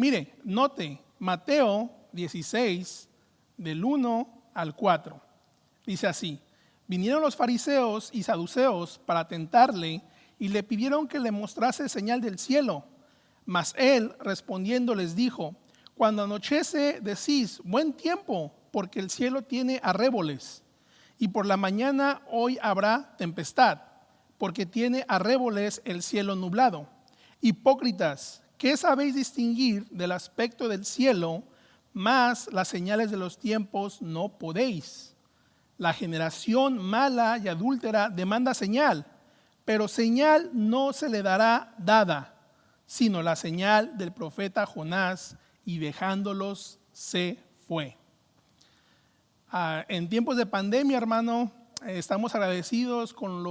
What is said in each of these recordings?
Mire, note, Mateo 16, del 1 al 4. Dice así: vinieron los fariseos y saduceos para tentarle y le pidieron que le mostrase señal del cielo. Mas él respondiendo les dijo: cuando anochece decís buen tiempo, porque el cielo tiene arréboles, y por la mañana hoy habrá tempestad, porque tiene arréboles el cielo nublado. Hipócritas, ¿qué sabéis distinguir del aspecto del cielo? Mas las señales de los tiempos no podéis. La generación mala y adúltera demanda señal, pero señal no se le dará dada, sino la señal del profeta Jonás, y dejándolos se fue. En tiempos de pandemia, hermano, estamos agradecidos con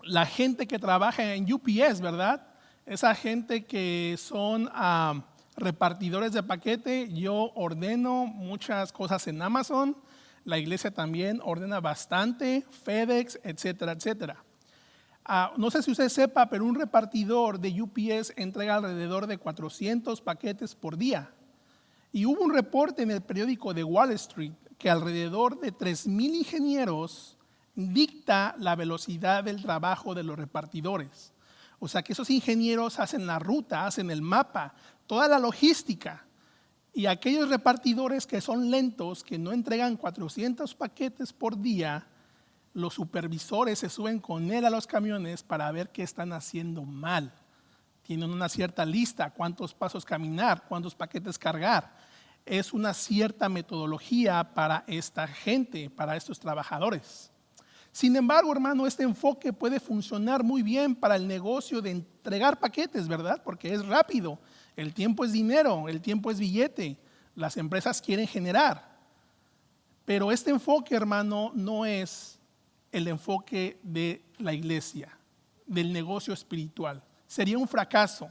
la gente que trabaja en UPS, ¿verdad? Esa gente que son repartidores de paquete. Yo ordeno muchas cosas en Amazon, la iglesia también ordena bastante, FedEx, etcétera, etcétera. No sé si usted sepa, pero un repartidor de UPS entrega alrededor de 400 paquetes por día. Y hubo un reporte en el periódico de Wall Street que alrededor de 3,000 ingenieros dicta la velocidad del trabajo de los repartidores. O sea que esos ingenieros hacen la ruta, hacen el mapa, toda la logística. Y aquellos repartidores que son lentos, que no entregan 400 paquetes por día, los supervisores se suben con él a los camiones para ver qué están haciendo mal. Tienen una cierta lista, cuántos pasos caminar, cuántos paquetes cargar. Es una cierta metodología para esta gente, para estos trabajadores. Sin embargo, hermano, este enfoque puede funcionar muy bien para el negocio de entregar paquetes, ¿verdad? Porque es rápido, el tiempo es dinero, el tiempo es billete, las empresas quieren generar. Pero este enfoque, hermano, no es el enfoque de la iglesia, del negocio espiritual. Sería un fracaso.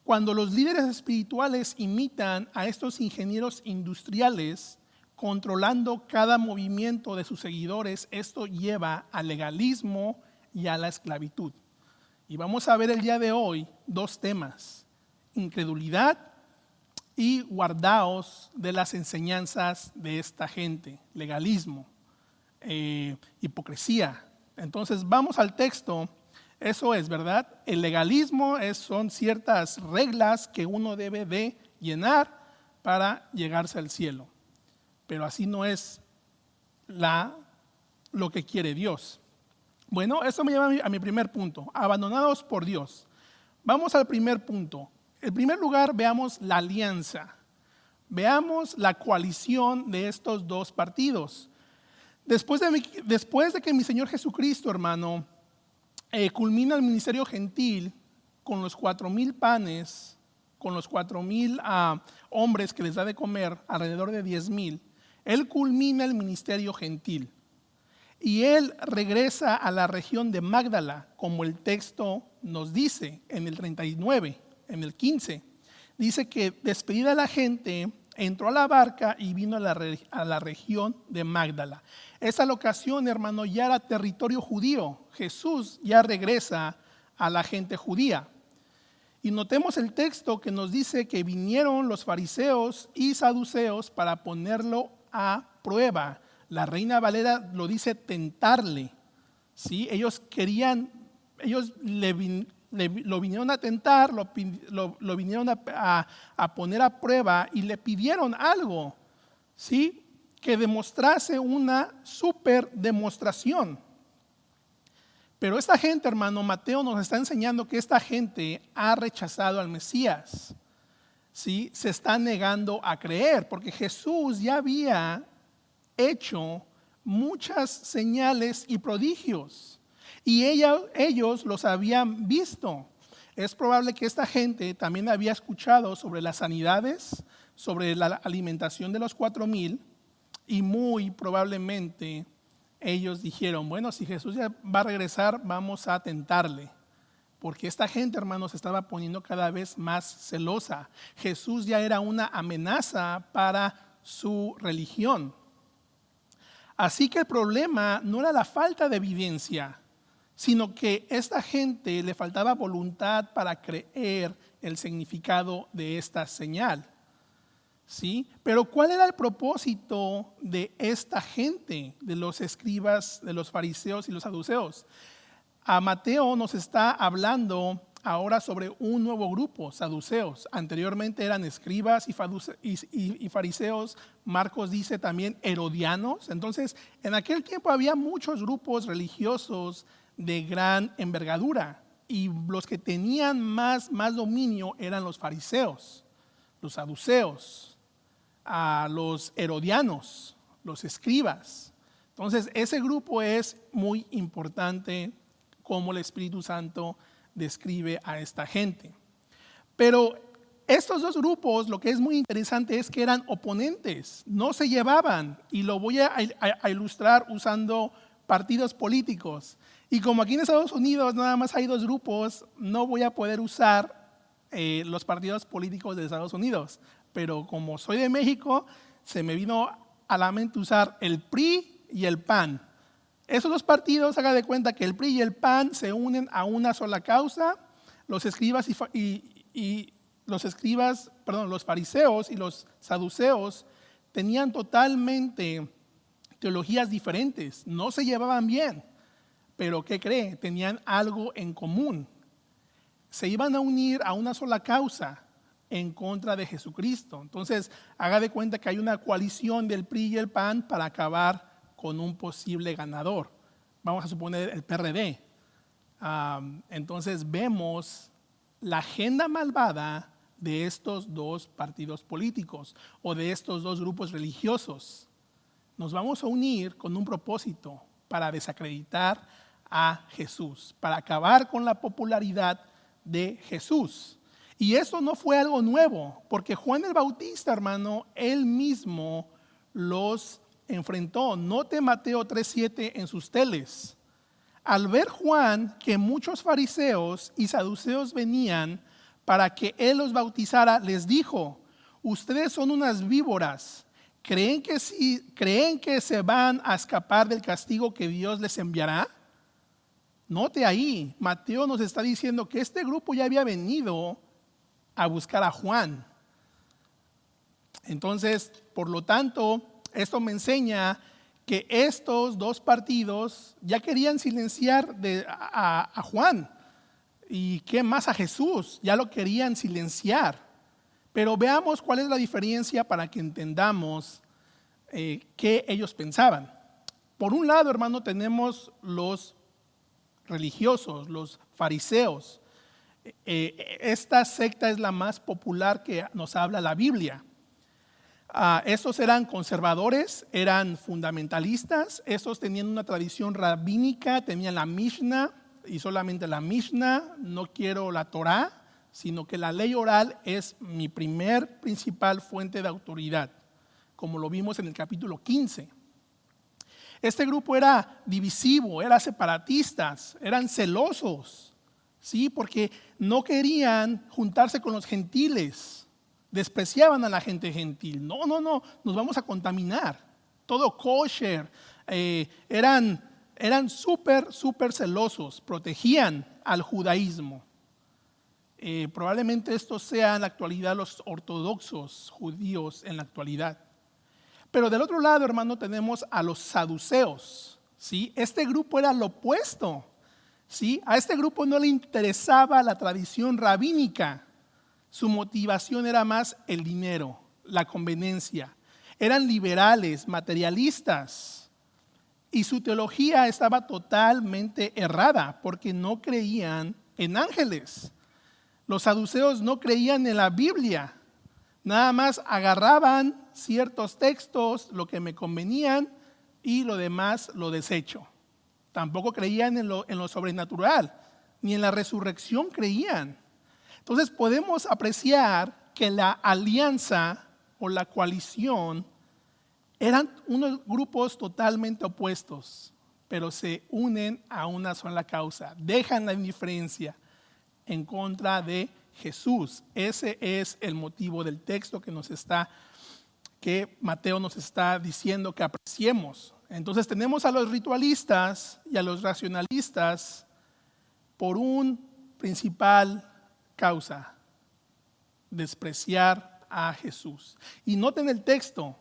Cuando los líderes espirituales imitan a estos ingenieros industriales, controlando cada movimiento de sus seguidores, esto lleva al legalismo y a la esclavitud. Y vamos a ver el día de hoy 2 temas: incredulidad y guardaos de las enseñanzas de esta gente, legalismo, hipocresía. Entonces vamos al texto. Eso es, ¿verdad? El legalismo son ciertas reglas que uno debe de llenar para llegarse al cielo. Pero así no es lo que quiere Dios. Bueno, eso me lleva a mi primer punto: abandonados por Dios. Vamos al primer punto. En primer lugar, veamos la alianza. Veamos la coalición de estos 2 partidos. Después de que mi Señor Jesucristo, hermano, culmina el ministerio gentil con los 4,000 panes, con los 4,000 hombres que les da de comer, alrededor de 10,000, Él culmina el ministerio gentil. Y Él regresa a la región de Magdala, como el texto nos dice en el 39, en el 15. Dice que despedida la gente, entró a la barca y vino a la región de Magdala. Esa locación, hermano, ya era territorio judío. Jesús ya regresa a la gente judía. Y notemos el texto que nos dice que vinieron los fariseos y saduceos para ponerlo a prueba. La Reina Valera lo dice tentarle. ¿Sí? Ellos lo vinieron a tentar, lo vinieron a poner a prueba y le pidieron algo, ¿sí? Que demostrase una super demostración. Pero esta gente, hermano, Mateo nos está enseñando que esta gente ha rechazado al Mesías, ¿sí? Se está negando a creer, porque Jesús ya había hecho muchas señales y prodigios. Y ellos los habían visto. Es probable que esta gente también había escuchado sobre las sanidades, sobre la alimentación de los 4,000, y muy probablemente ellos dijeron: bueno, si Jesús ya va a regresar, vamos a tentarle. Porque esta gente, hermanos, se estaba poniendo cada vez más celosa. Jesús ya era una amenaza para su religión. Así que el problema no era la falta de evidencia, sino que esta gente le faltaba voluntad para creer el significado de esta señal. ¿Sí? Pero ¿cuál era el propósito de esta gente, de los escribas, de los fariseos y los saduceos? A Mateo nos está hablando ahora sobre un nuevo grupo, saduceos. Anteriormente eran escribas y fariseos. Marcos dice también herodianos. Entonces, en aquel tiempo había muchos grupos religiosos de gran envergadura. Y los que tenían más dominio eran los fariseos, los saduceos, los herodianos, los escribas. Entonces, ese grupo es muy importante, como el Espíritu Santo describe a esta gente. Pero estos dos grupos, lo que es muy interesante es que eran oponentes, no se llevaban, y lo voy a ilustrar usando partidos políticos. Y como aquí en Estados Unidos nada más hay dos grupos, no voy a poder usar los partidos políticos de Estados Unidos. Pero como soy de México, se me vino a la mente usar el PRI y el PAN. Esos dos partidos, haga de cuenta que el PRI y el PAN se unen a una sola causa. Los los fariseos y los saduceos tenían totalmente teologías diferentes, no se llevaban bien, pero ¿qué cree? Tenían algo en común. Se iban a unir a una sola causa en contra de Jesucristo. Entonces, haga de cuenta que hay una coalición del PRI y el PAN para acabar con un posible ganador. Vamos a suponer el PRD. Entonces vemos la agenda malvada de estos dos partidos políticos o de estos dos grupos religiosos. Nos vamos a unir con un propósito para desacreditar a Jesús, para acabar con la popularidad de Jesús. Y eso no fue algo nuevo, porque Juan el Bautista, hermano, él mismo los enfrentó. Note Mateo 3:7 en sus teles. Al ver Juan que muchos fariseos y saduceos venían para que él los bautizara, les dijo: ustedes son unas víboras. ¿Creen que se van a escapar del castigo que Dios les enviará? Note ahí, Mateo nos está diciendo que este grupo ya había venido a buscar a Juan. Entonces, por lo tanto, esto me enseña que estos dos partidos ya querían silenciar a Juan. Y qué más, a Jesús, ya lo querían silenciar. Pero veamos cuál es la diferencia para que entendamos qué ellos pensaban. Por un lado, hermano, tenemos los religiosos, los fariseos. Esta secta es la más popular que nos habla la Biblia. Estos eran conservadores, eran fundamentalistas. Estos tenían una tradición rabínica, tenían la Mishnah y solamente la Mishnah. No quiero la Torá, sino que la ley oral es mi principal fuente de autoridad, como lo vimos en el capítulo 15. Este grupo era divisivo, eran separatistas, eran celosos, ¿sí? Porque no querían juntarse con los gentiles, despreciaban a la gente gentil. No, nos vamos a contaminar. Todo kosher, eran súper celosos, protegían al judaísmo. Probablemente estos sean en la actualidad los ortodoxos judíos en la actualidad. Pero del otro lado, hermano, tenemos a los saduceos, ¿sí? Este grupo era lo opuesto, ¿sí? A este grupo no le interesaba la tradición rabínica. Su motivación era más el dinero, la conveniencia. Eran liberales, materialistas. Y su teología estaba totalmente errada porque no creían en ángeles. Los saduceos no creían en la Biblia. Nada más agarraban ciertos textos, lo que me convenían, y lo demás lo desecho. Tampoco creían en lo sobrenatural, ni en la resurrección creían. Entonces podemos apreciar que la alianza o la coalición eran unos grupos totalmente opuestos, pero se unen a una sola causa, dejan la indiferencia en contra de Jesús. Ese es el motivo del texto que Mateo nos está diciendo que apreciemos. Entonces tenemos a los ritualistas y a los racionalistas por un principal causa, despreciar a Jesús. Y noten el texto,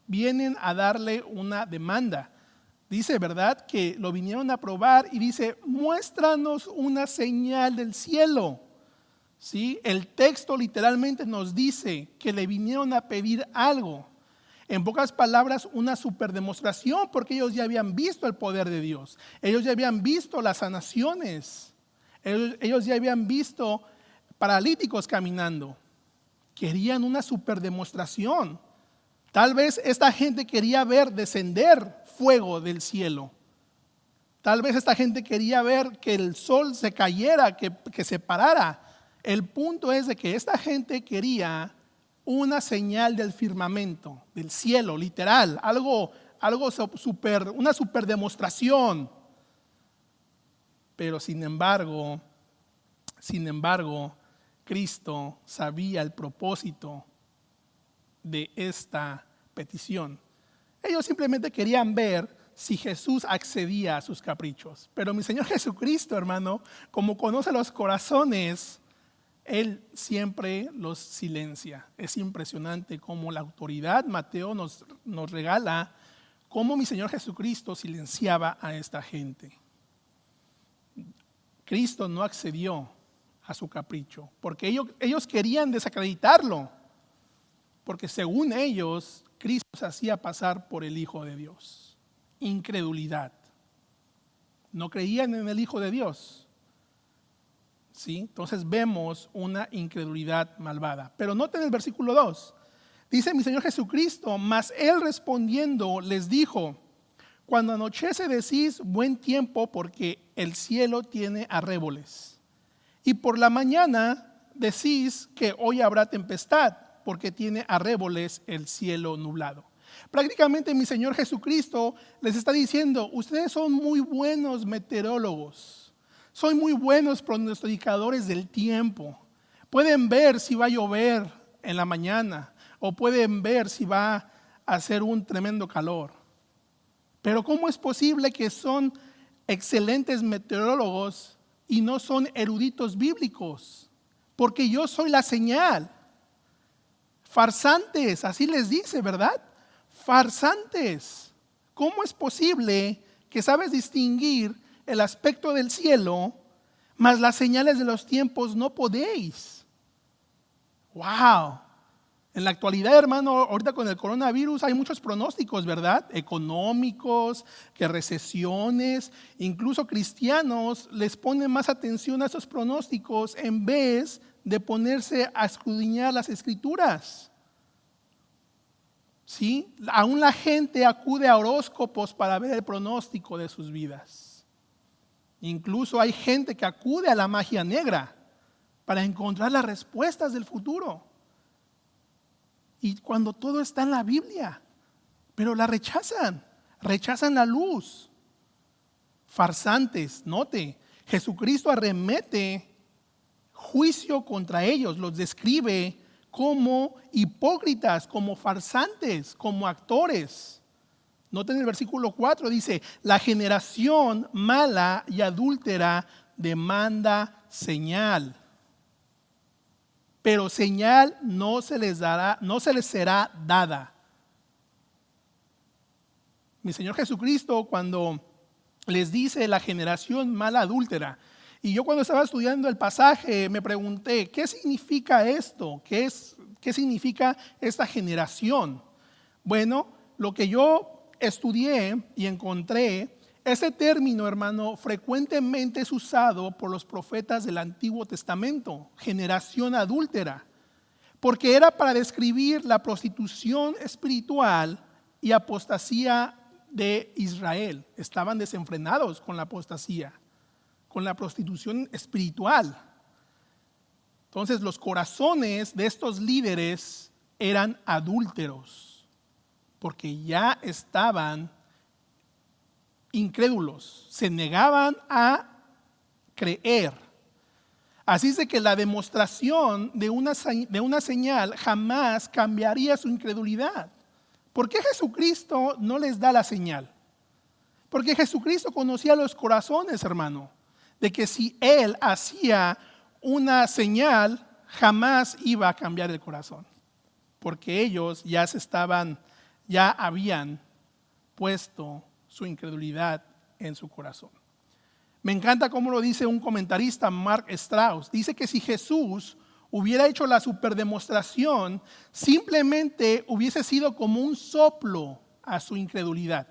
vienen a darle una demanda. Dice, ¿verdad?, que lo vinieron a probar y dice, muéstranos una señal del cielo. ¿Sí? El texto literalmente nos dice que le vinieron a pedir algo. En pocas palabras, una superdemostración, porque ellos ya habían visto el poder de Dios. Ellos ya habían visto las sanaciones. Ellos ya habían visto paralíticos caminando. Querían una superdemostración. Tal vez esta gente quería ver descender fuego del cielo. Tal vez esta gente quería ver que el sol se cayera, que se parara. El punto es de que esta gente quería una señal del firmamento, del cielo, literal, una super demostración. Pero sin embargo, Cristo sabía el propósito de esta petición. Ellos simplemente querían ver si Jesús accedía a sus caprichos. Pero mi Señor Jesucristo, hermano, como conoce los corazones, Él siempre los silencia. Es impresionante cómo la autoridad, Mateo nos regala, cómo mi Señor Jesucristo silenciaba a esta gente. Cristo no accedió a su capricho, porque ellos querían desacreditarlo, porque según ellos, Cristo se hacía pasar por el Hijo de Dios. Incredulidad. No creían en el Hijo de Dios. ¿Sí? Entonces vemos una incredulidad malvada. Pero noten el versículo 2. Dice mi Señor Jesucristo, mas Él respondiendo les dijo, cuando anochece decís buen tiempo porque el cielo tiene arréboles. Y por la mañana decís que hoy habrá tempestad porque tiene arréboles el cielo nublado. Prácticamente mi Señor Jesucristo les está diciendo, ustedes son muy buenos meteorólogos. Son muy buenos pronosticadores del tiempo. Pueden ver si va a llover en la mañana o pueden ver si va a hacer un tremendo calor. Pero ¿cómo es posible que son excelentes meteorólogos y no son eruditos bíblicos? Porque yo soy la señal. Farsantes, así les dice, ¿verdad? Farsantes. ¿Cómo es posible que sabes distinguir el aspecto del cielo, mas las señales de los tiempos no podéis? ¡Wow! En la actualidad, hermano, ahorita con el coronavirus hay muchos pronósticos, ¿verdad? Económicos, que recesiones, incluso cristianos les ponen más atención a esos pronósticos en vez de ponerse a escudriñar las escrituras. ¿Sí? Aún la gente acude a horóscopos para ver el pronóstico de sus vidas. Incluso hay gente que acude a la magia negra para encontrar las respuestas del futuro. Y cuando todo está en la Biblia, pero la rechazan la luz. Farsantes, note, Jesucristo arremete juicio contra ellos, los describe como hipócritas, como farsantes, como actores. Noten el versículo 4, dice, la generación mala y adúltera demanda señal. Pero señal no se les será dada. Mi Señor Jesucristo cuando les dice la generación mala adúltera, y yo cuando estaba estudiando el pasaje me pregunté, ¿qué significa esto? ¿Qué significa esta generación? Bueno, lo que yo estudié y encontré, ese término, hermano, frecuentemente es usado por los profetas del Antiguo Testamento, generación adúltera, porque era para describir la prostitución espiritual y apostasía de Israel. Estaban desenfrenados con la apostasía, con la prostitución espiritual. Entonces los corazones de estos líderes eran adúlteros, porque ya estaban incrédulos, se negaban a creer. Así es de que la demostración de una señal jamás cambiaría su incredulidad. ¿Por qué Jesucristo no les da la señal? Porque Jesucristo conocía los corazones, hermano, de que si Él hacía una señal, jamás iba a cambiar el corazón, porque ellos ya habían puesto su incredulidad en su corazón. Me encanta cómo lo dice un comentarista, Mark Strauss. Dice que si Jesús hubiera hecho la superdemostración, simplemente hubiese sido como un soplo a su incredulidad.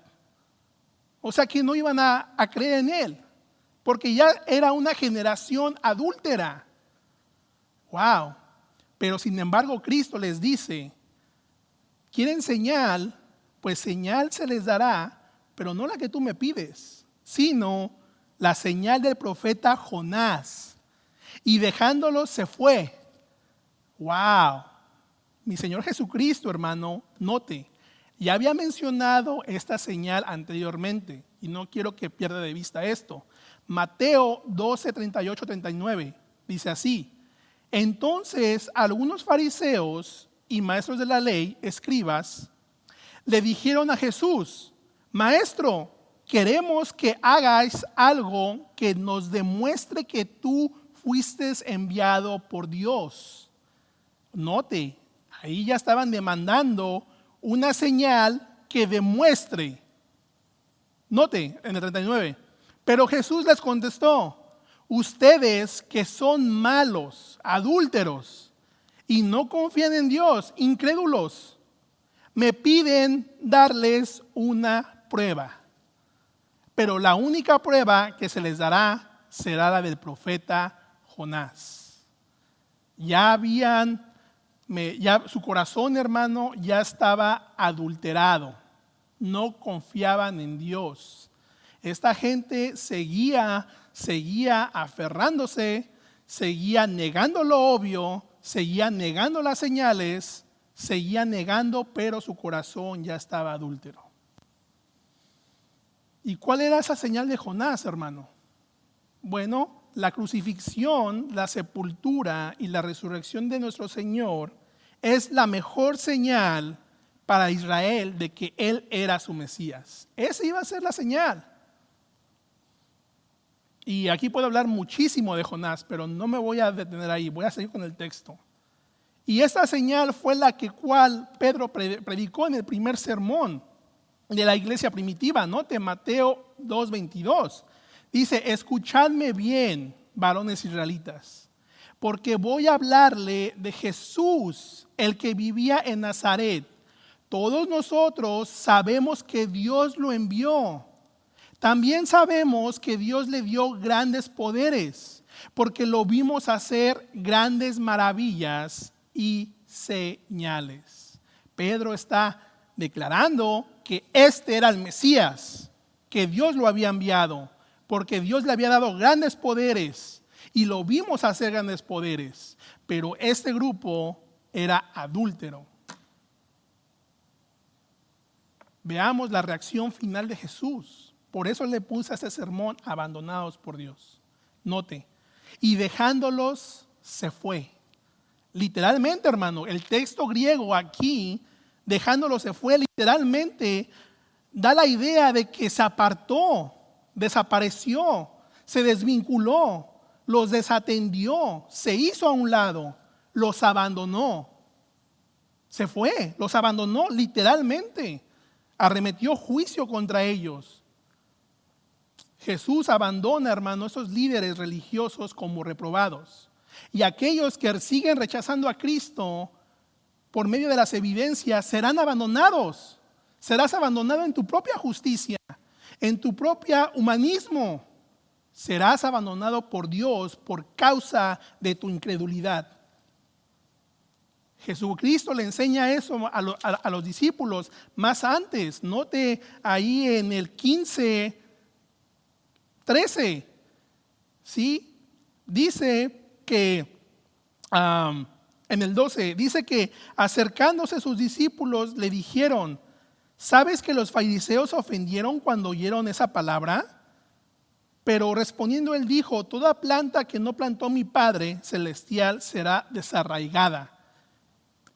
O sea que no iban a creer en él, porque ya era una generación adúltera. Wow. Pero sin embargo Cristo les dice, quieren señal, pues señal se les dará, pero no la que tú me pides, sino la señal del profeta Jonás. Y dejándolo se fue. Wow. Mi Señor Jesucristo, hermano, note, ya había mencionado esta señal anteriormente y no quiero que pierda de vista esto. Mateo 12, 38, 39 dice así: entonces algunos fariseos y maestros de la ley, escribas, le dijeron a Jesús, Maestro, queremos que hagáis algo que nos demuestre que tú fuiste enviado por Dios. Note, ahí ya estaban demandando una señal que demuestre. Note en el 39, pero Jesús les contestó, ustedes que son malos, adúlteros, y no confían en Dios, incrédulos, me piden darles una prueba. Pero la única prueba que se les dará será la del profeta Jonás. Ya su corazón, hermano, ya estaba adulterado. No confiaban en Dios. Esta gente seguía aferrándose, seguía negando lo obvio, seguía negando las señales, seguía negando, pero su corazón ya estaba adúltero. ¿Y cuál era esa señal de Jonás, hermano? Bueno, la crucifixión, la sepultura y la resurrección de nuestro Señor es la mejor señal para Israel de que Él era su Mesías. Esa iba a ser la señal. Y aquí puedo hablar muchísimo de Jonás, pero no me voy a detener ahí, voy a seguir con el texto. Y esta señal fue la cual Pedro predicó en el primer sermón de la iglesia primitiva. Note Mateo 2:22. Dice, escuchadme bien, varones israelitas, porque voy a hablarle de Jesús, el que vivía en Nazaret. Todos nosotros sabemos que Dios lo envió. También sabemos que Dios le dio grandes poderes, porque lo vimos hacer grandes maravillas y señales. Pedro está declarando que este era el Mesías, que Dios lo había enviado, porque Dios le había dado grandes poderes y lo vimos hacer grandes poderes, pero este grupo era adúltero. Veamos la reacción final de Jesús. Por eso le puse a este sermón, abandonados por Dios. Note, y dejándolos se fue. Literalmente, hermano, el texto griego aquí, dejándolos se fue, literalmente da la idea de que se apartó, desapareció, se desvinculó, los desatendió, se hizo a un lado, los abandonó. Se fue, los abandonó literalmente, arremetió juicio contra ellos. Jesús abandona, hermano, a esos líderes religiosos como reprobados. Y aquellos que siguen rechazando a Cristo por medio de las evidencias serán abandonados. Serás abandonado en tu propia justicia, en tu propio humanismo. Serás abandonado por Dios por causa de tu incredulidad. Jesucristo le enseña eso a los discípulos más antes. Note ahí en el 15:13, ¿sí? Dice que, en el 12, dice que acercándose sus discípulos le dijeron, ¿sabes que los fariseos ofendieron cuando oyeron esa palabra? Pero respondiendo él dijo, toda planta que no plantó mi Padre celestial será desarraigada.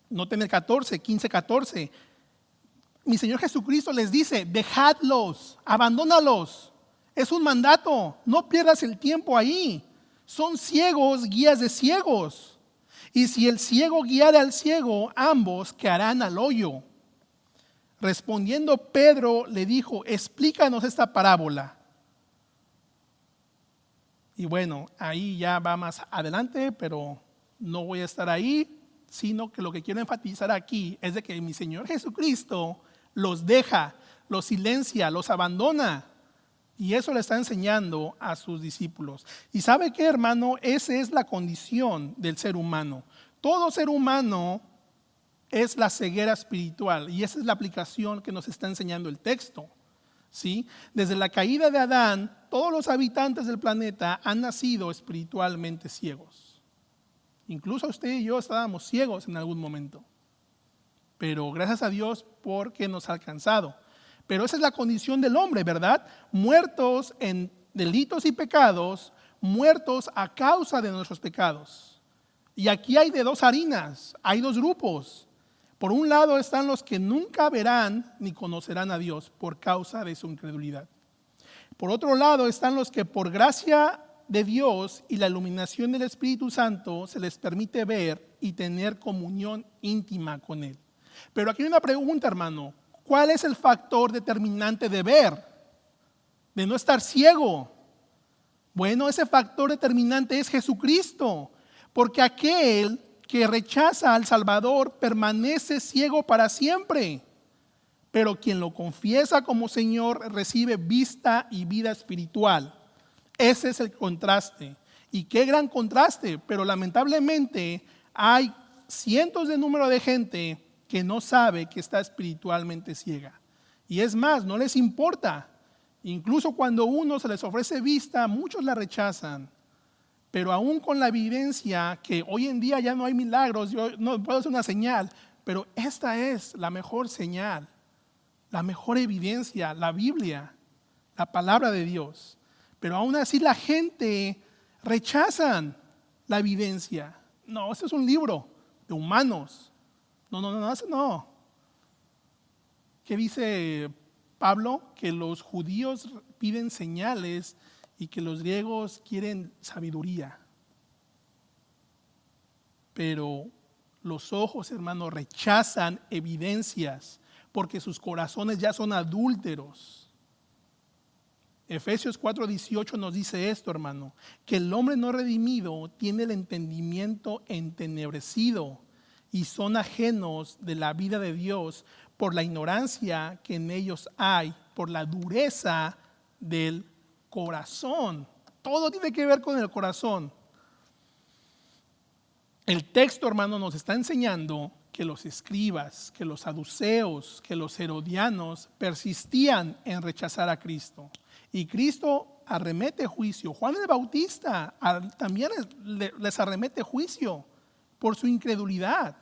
Noten el 15:14. Mi Señor Jesucristo les dice, dejadlos, abandónalos. Es un mandato, no pierdas el tiempo ahí. Son ciegos, guías de ciegos. Y si el ciego guiare al ciego, ambos caerán al hoyo. Respondiendo Pedro le dijo, explícanos esta parábola. Y bueno, ahí ya va más adelante, pero no voy a estar ahí, sino que lo que quiero enfatizar aquí es de que mi Señor Jesucristo los deja, los silencia, los abandona. Y eso le está enseñando a sus discípulos. ¿Y sabe qué, hermano? Esa es la condición del ser humano. Todo ser humano es la ceguera espiritual. Y esa es la aplicación que nos está enseñando el texto. ¿Sí? Desde la caída de Adán, todos los habitantes del planeta han nacido espiritualmente ciegos. Incluso usted y yo estábamos ciegos en algún momento. Pero gracias a Dios porque nos ha alcanzado. Pero esa es la condición del hombre, ¿verdad? Muertos en delitos y pecados, muertos a causa de nuestros pecados. Y aquí hay de dos harinas, hay dos grupos. Por un lado están los que nunca verán ni conocerán a Dios por causa de su incredulidad. Por otro lado están los que por gracia de Dios y la iluminación del Espíritu Santo se les permite ver y tener comunión íntima con Él. Pero aquí hay una pregunta, hermano. ¿Cuál es el factor determinante de ver? De no estar ciego. Bueno, ese factor determinante es Jesucristo. Porque aquel que rechaza al Salvador permanece ciego para siempre. Pero quien lo confiesa como Señor recibe vista y vida espiritual. Ese es el contraste. Y qué gran contraste. Pero lamentablemente hay cientos de número de gente que no sabe que está espiritualmente ciega. Y es más, no les importa. Incluso cuando uno se les ofrece vista, muchos la rechazan. Pero aún con la evidencia que hoy en día ya no hay milagros, yo no puedo hacer una señal, pero esta es la mejor señal, la mejor evidencia, la Biblia, la palabra de Dios. Pero aún así la gente rechazan la evidencia. No, este es un libro de humanos. No, eso no. ¿Qué dice Pablo? Que los judíos piden señales y que los griegos quieren sabiduría. Pero los ojos, hermanos, rechazan evidencias porque sus corazones ya son adúlteros. Efesios 4:18 nos dice esto, hermano, que el hombre no redimido tiene el entendimiento entenebrecido y son ajenos de la vida de Dios por la ignorancia que en ellos hay, por la dureza del corazón. Todo tiene que ver con el corazón. El texto, hermano, nos está enseñando que los escribas, que los saduceos, que los herodianos persistían en rechazar a Cristo. Y Cristo arremete juicio. Juan el Bautista también les arremete juicio por su incredulidad.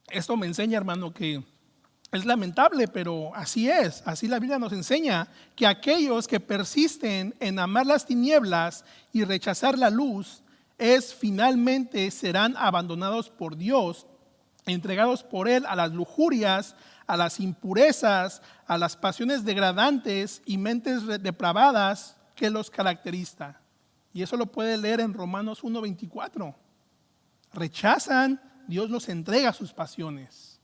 Esto me enseña, hermano, que es lamentable, pero así es. Así la Biblia nos enseña que aquellos que persisten en amar las tinieblas y rechazar la luz, finalmente serán abandonados por Dios, entregados por Él a las lujurias, a las impurezas, a las pasiones degradantes y mentes depravadas que los caracterizan. Y eso lo puede leer en Romanos 1:24. Rechazan, Dios los entrega a sus pasiones,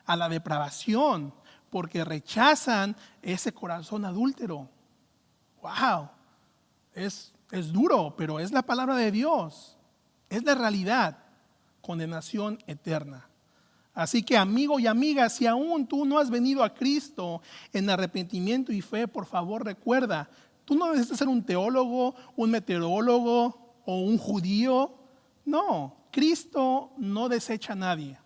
a la depravación, porque rechazan ese corazón adúltero. ¡Wow! Es duro, pero es la palabra de Dios. Es la realidad. Condenación eterna. Así que, amigo y amiga, si aún tú no has venido a Cristo en arrepentimiento y fe, por favor recuerda, tú no necesitas ser un teólogo, un meteorólogo o un judío. No, Cristo no desecha a nadie.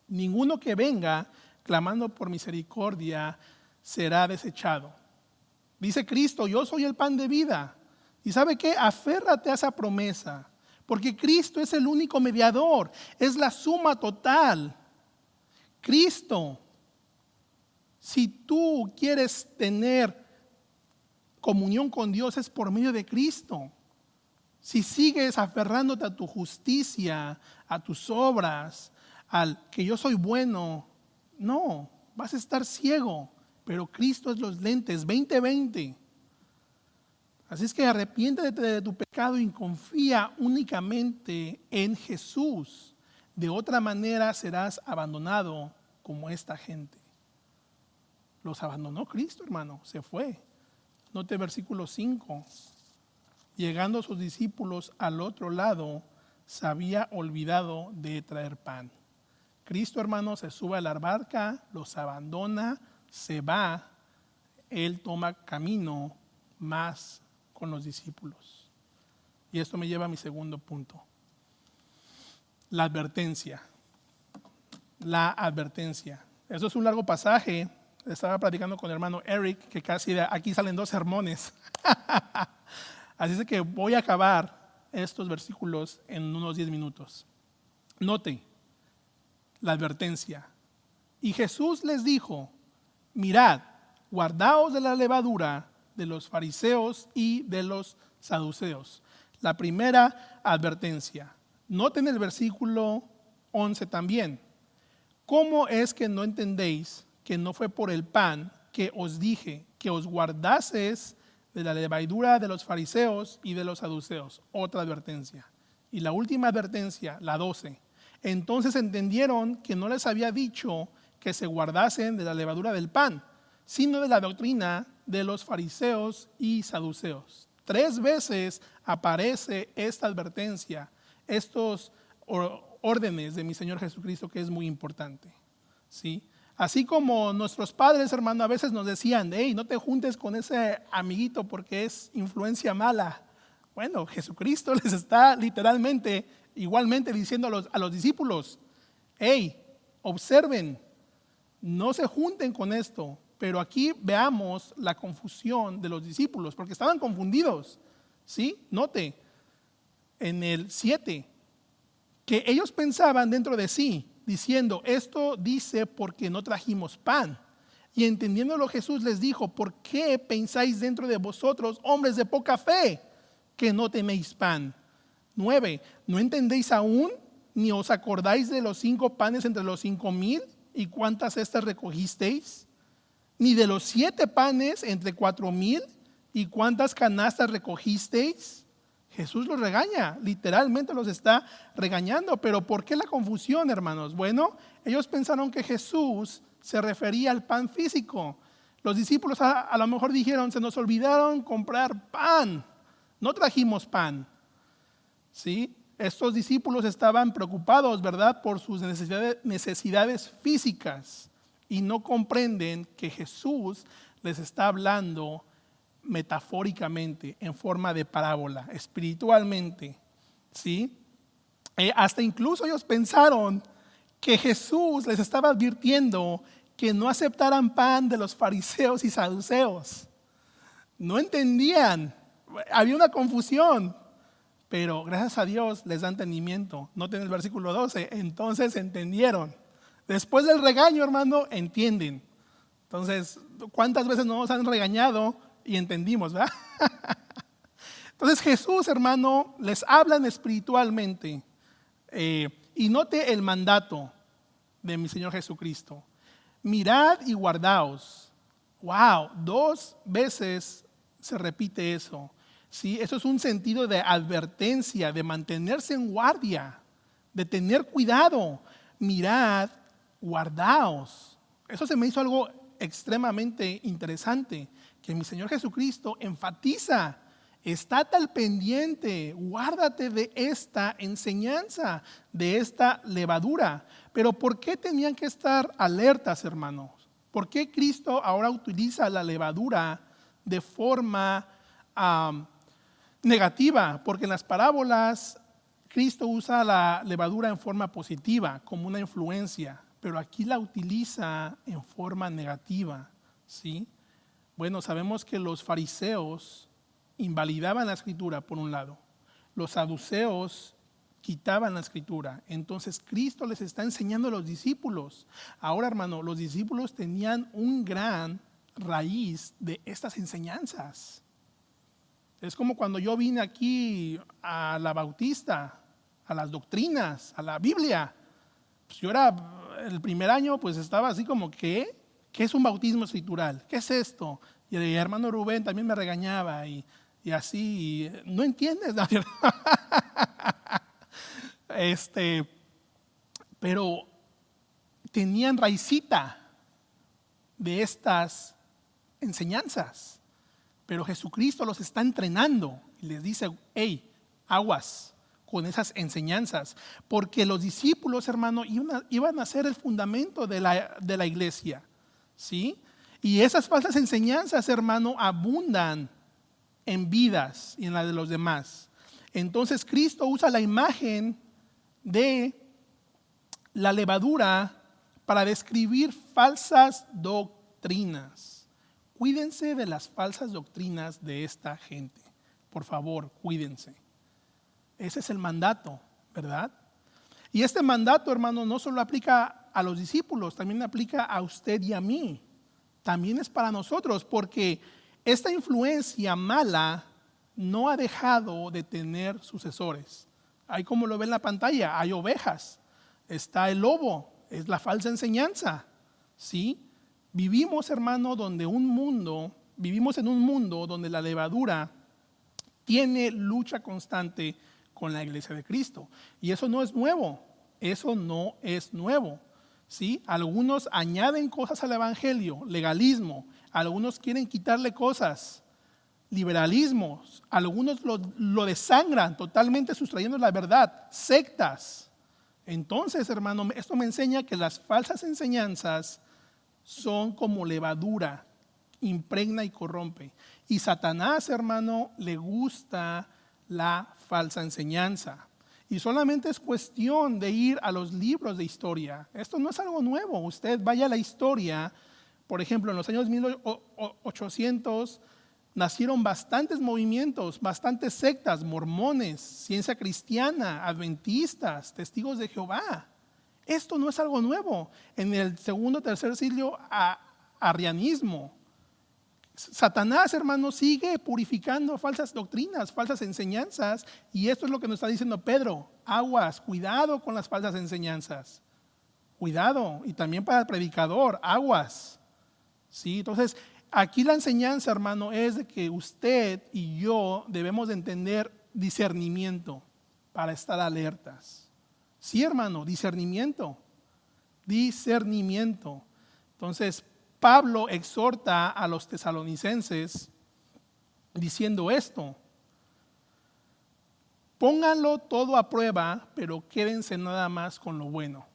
Ninguno que venga clamando por misericordia será desechado. Dice Cristo, yo soy el pan de vida. ¿Y sabe qué? Aférrate a esa promesa, porque Cristo es el único mediador, es la suma total. Cristo, si tú quieres tener comunión con Dios, es por medio de Cristo. Si sigues aferrándote a tu justicia, a tus obras, al que yo soy bueno, no, vas a estar ciego. Pero Cristo es los lentes, 20/20. Así es que arrepiéntete de tu pecado y confía únicamente en Jesús. De otra manera serás abandonado como esta gente. Los abandonó Cristo, hermano, se fue. Note versículo 5. Llegando sus discípulos al otro lado, se había olvidado de traer pan. Cristo, hermano, se sube a la barca, los abandona, se va. Él toma camino más con los discípulos. Y esto me lleva a mi segundo punto. La advertencia. La advertencia. Eso es un largo pasaje. Estaba platicando con el hermano Eric, que casi aquí salen 2 sermones. Así es que voy a acabar estos versículos en unos 10 minutos. Note la advertencia. Y Jesús les dijo, mirad, guardaos de la levadura de los fariseos y de los saduceos. La primera advertencia. Noten el versículo 11 también. ¿Cómo es que no entendéis que no fue por el pan que os dije que os guardases de la levadura de los fariseos y de los saduceos? Otra advertencia. Y la última advertencia, la 12. Entonces entendieron que no les había dicho que se guardasen de la levadura del pan, sino de la doctrina de los fariseos y saduceos. 3 veces aparece esta advertencia, estos órdenes de mi Señor Jesucristo, que es muy importante, ¿sí? Así como nuestros padres, hermano, a veces nos decían, hey, no te juntes con ese amiguito porque es influencia mala. Bueno, Jesucristo les está literalmente, igualmente diciendo a los discípulos, hey, observen, no se junten con esto. Pero aquí veamos la confusión de los discípulos, porque estaban confundidos, ¿sí? Note, en el 7, que ellos pensaban dentro de sí, diciendo, esto dice porque no trajimos pan. Y entendiéndolo Jesús les dijo, ¿por qué pensáis dentro de vosotros, hombres de poca fe, que no tenéis pan? 9, ¿no entendéis aún, ni os acordáis de los 5 panes entre los 5,000 y cuántas cestas recogisteis? Ni de los 7 panes entre 4,000 y cuántas canastas recogisteis. Jesús los regaña, literalmente los está regañando. Pero ¿por qué la confusión, hermanos? Bueno, ellos pensaron que Jesús se refería al pan físico. Los discípulos a lo mejor dijeron, se nos olvidaron comprar pan, no trajimos pan. ¿Sí? Estos discípulos estaban preocupados, ¿verdad?, por sus necesidades físicas. Y no comprenden que Jesús les está hablando metafóricamente, en forma de parábola, espiritualmente, ¿sí? Hasta incluso ellos pensaron que Jesús les estaba advirtiendo que no aceptaran pan de los fariseos y saduceos. No entendían, había una confusión, pero gracias a Dios les da entendimiento. Noten el versículo 12, entonces entendieron. Después del regaño, hermano, entienden. Entonces, ¿cuántas veces nos han regañado y entendimos, verdad? Entonces Jesús, hermano, les hablan espiritualmente. Y note el mandato de mi Señor Jesucristo. Mirad y guardaos. Wow, 2 veces se repite eso. ¿Sí? Eso es un sentido de advertencia, de mantenerse en guardia, de tener cuidado. Mirad, guardaos. Eso se me hizo algo extremadamente interesante, que mi Señor Jesucristo enfatiza, estate al pendiente, guárdate de esta enseñanza, de esta levadura. Pero ¿por qué tenían que estar alertas, hermanos? ¿Por qué Cristo ahora utiliza la levadura de forma negativa? Porque en las parábolas Cristo usa la levadura en forma positiva, como una influencia, pero aquí la utiliza en forma negativa, ¿sí? Bueno, sabemos que los fariseos invalidaban la escritura por un lado, los saduceos quitaban la escritura. Entonces Cristo les está enseñando a los discípulos. Ahora, hermano, los discípulos tenían un gran raíz de estas enseñanzas. Es como cuando yo vine aquí a la Bautista, a las doctrinas, a la Biblia. Pues yo era, el primer año, pues estaba así como, ¿qué? ¿Qué es un bautismo escritural? ¿Qué es esto? Y el hermano Rubén también me regañaba y y así, no entiendes, ¿no? Pero tenían raicita de estas enseñanzas. Pero Jesucristo los está entrenando y les dice, hey, aguas con esas enseñanzas. Porque los discípulos, hermano, iban a ser el fundamento de la iglesia. ¿Sí? Y esas falsas enseñanzas, hermano, abundan en vidas y en la de los demás. Entonces Cristo usa la imagen de la levadura para describir falsas doctrinas. Cuídense de las falsas doctrinas de esta gente. Por favor, cuídense. Ese es el mandato, ¿verdad? Y este mandato, hermano, no solo aplica a los discípulos, también aplica a usted y a mí. También es para nosotros, porque esta influencia mala no ha dejado de tener sucesores. Hay, como lo ve en la pantalla, hay ovejas, está el lobo, es la falsa enseñanza, ¿sí? Vivimos, hermano, vivimos en un mundo donde la levadura tiene lucha constante con la iglesia de Cristo. Y eso no es nuevo, ¿sí? Algunos añaden cosas al evangelio, legalismo, algunos quieren quitarle cosas, liberalismo, algunos lo desangran totalmente sustrayendo la verdad, sectas. Entonces, hermano, esto me enseña que las falsas enseñanzas son como levadura, impregna y corrompe. Y Satanás, hermano, le gusta la falsa enseñanza. Y solamente es cuestión de ir a los libros de historia. Esto no es algo nuevo. Usted vaya a la historia. Por ejemplo, en los años 1800 nacieron bastantes movimientos, bastantes sectas, mormones, ciencia cristiana, adventistas, testigos de Jehová. Esto no es algo nuevo. En el segundo, tercer siglo, arrianismo. Satanás, hermano, sigue purificando falsas doctrinas, falsas enseñanzas, y esto es lo que nos está diciendo Pedro. Aguas, cuidado con las falsas enseñanzas. Cuidado, y también para el predicador, aguas. ¿Sí? Entonces, aquí la enseñanza, hermano, es de que usted y yo debemos de entender discernimiento para estar alertas. Sí, hermano, discernimiento. Entonces, Pablo exhorta a los tesalonicenses diciendo esto: pónganlo todo a prueba, pero quédense nada más con lo bueno.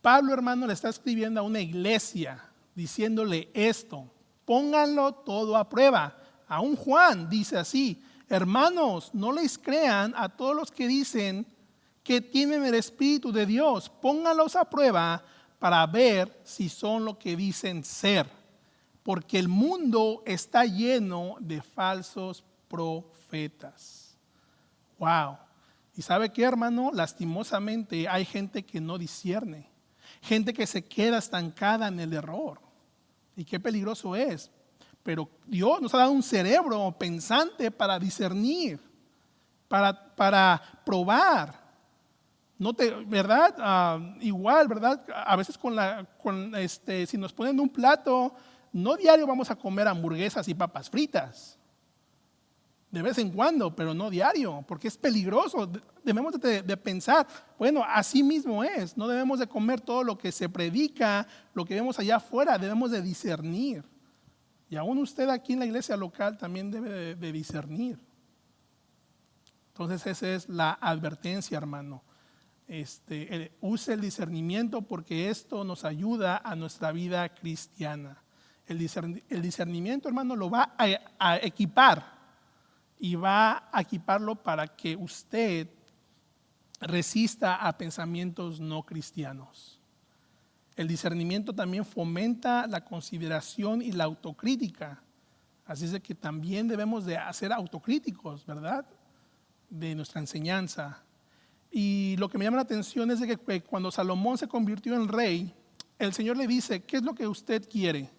Pablo, hermano, le está escribiendo a una iglesia diciéndole esto: pónganlo todo a prueba. Aún Juan dice así: hermanos, no les crean a todos los que dicen que tienen el Espíritu de Dios. Pónganlos a prueba para ver si son lo que dicen ser, porque el mundo está lleno de falsos profetas. Wow. ¿Y sabe qué, hermano? Lastimosamente hay gente que no discierne, gente que se queda estancada en el error. Y qué peligroso es. Pero Dios nos ha dado un cerebro pensante para discernir, para probar. ¿Verdad? Igual, ¿verdad? A veces si nos ponen un plato, no diario vamos a comer hamburguesas y papas fritas. De vez en cuando, pero no diario, porque es peligroso. Debemos de pensar, bueno, así mismo es. No debemos de comer todo lo que se predica, lo que vemos allá afuera. Debemos de discernir. Y aún usted aquí en la iglesia local también debe de discernir. Entonces esa es la advertencia, hermano. Use el discernimiento, porque esto nos ayuda a nuestra vida cristiana. El discernimiento, hermano, lo va a equipar, y va a equiparlo para que usted resista a pensamientos no cristianos. El discernimiento también fomenta la consideración y la autocrítica. Así es de que también debemos de ser autocríticos, ¿verdad?, de nuestra enseñanza. Y lo que me llama la atención es de que cuando Salomón se convirtió en rey, el Señor le dice: ¿qué es lo que usted quiere?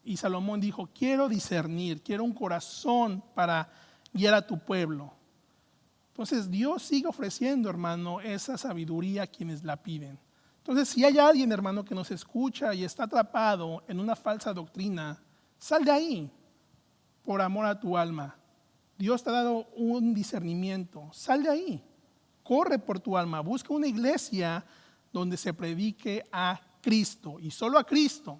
Y Salomón dijo: quiero discernir, quiero un corazón para guiar a tu pueblo. Entonces Dios sigue ofreciendo, hermano, esa sabiduría a quienes la piden. Entonces, si hay alguien, hermano, que nos escucha y está atrapado en una falsa doctrina, sal de ahí por amor a tu alma. Dios te ha dado un discernimiento. Sal de ahí. Corre por tu alma. Busca una iglesia donde se predique a Cristo y solo a Cristo.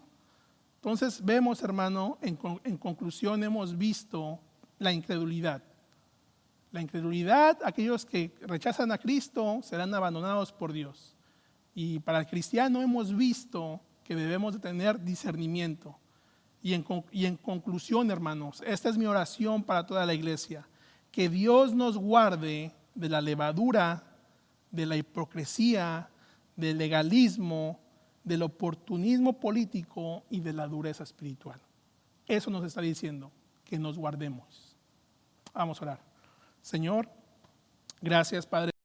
Entonces vemos, hermano, en conclusión hemos visto la incredulidad. La incredulidad, aquellos que rechazan a Cristo serán abandonados por Dios. Y para el cristiano hemos visto que debemos de tener discernimiento. Y en conclusión, hermanos, esta es mi oración para toda la iglesia. Que Dios nos guarde de la levadura, de la hipocresía, del legalismo, del oportunismo político y de la dureza espiritual. Eso nos está diciendo, que nos guardemos. Vamos a orar. Señor, gracias, Padre.